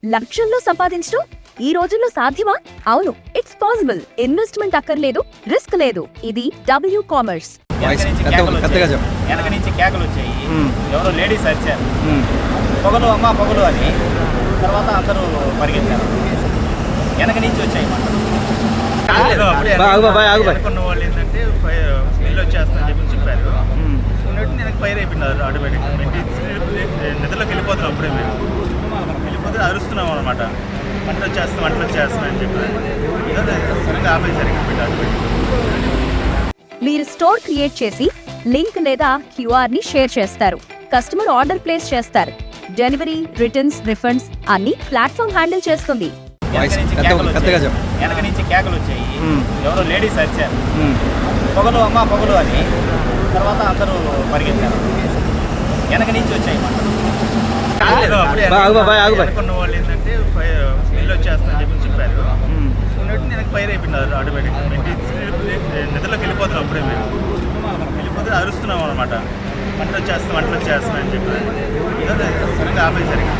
లక్షల్లో సంపాదించడం ఈ రోజుల్లో సాధ్యమా? అవును, ఇట్స్ పాసిబుల్. ఇన్వెస్ట్మెంట్ అక్కర్లేదు, రిస్క్ లేదు. ఇది డబ్ల్యూ కామర్స్. వెనక నుంచి కేకలు వచ్చాయి. ఎవరో లేడీస్ వచ్చారు, పొగలు అమ్మా పొగలు అని. తర్వాత అందరూ పరిగెత్తారు. వెనక నుంచి వచ్చాయి అనుకున్న వాళ్ళు ఏంటంటే స్మెల్ వచ్చేస్తా అని చెప్పి చెప్పారు. నేను ఫైర్ అయిపోయినారు ఆటోమేటిక్గా. నిద్రలోకి వెళ్ళిపోతున్నాం. అప్పుడే మేము వెళ్ళిపోతే అరుస్తున్నాం అనమాట. వంటలు వచ్చేస్తాం అని చెప్పి సరిగ్గా ఆపేసరికి మీరు స్టోర్ క్రియేట్ చేసి లింక్ లేదా క్యూఆర్ ని షేర్ చేస్తారు. కస్టమర్ ఆర్డర్ ప్లేస్ చేస్తారు. డెలివరీ, రిటర్న్స్, రిఫండ్స్ అన్ని ప్లాట్ఫామ్ హ్యాండిల్ చేస్తుంది. వెనక నుంచి కేకలు వచ్చాయి. ఎవరో లేడీస్ వచ్చారు, పొగలు అమ్మా పొగలు అని. తర్వాత అందరూ పరిగెత్తారు. వెనక నుంచి వచ్చాయి అనుకున్న వాళ్ళు ఏంటంటే స్మెల్ వచ్చేస్తా అని చెప్పి చెప్పారు. నేను ఫైర్ అయిపోయినారు ఆటోమేటిక్గా. నిద్రలోకి వెళ్ళిపోతున్నాం. అప్పుడే మేము వెళ్ళిపోతే అరుస్తున్నాం అనమాట. వంటలు వచ్చేస్తాం అని చెప్పి సరిగ్గా ఆపేసరికి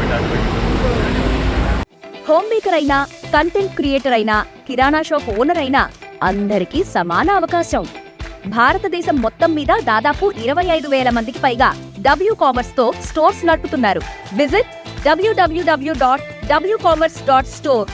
హోమ్ మేకర్ అయినా, కంటెంట్ క్రియేటర్ అయినా, కిరాణా షాప్ ఓనర్ అయినా అందరికీ సమాన అవకాశం. భారతదేశం మొత్తం మీద దాదాపు 25,000 మందికి పైగా డబ్ల్యూ కామర్స్ తో స్టోర్స్ నడుపుతున్నారు. Visit www.wcommerce.store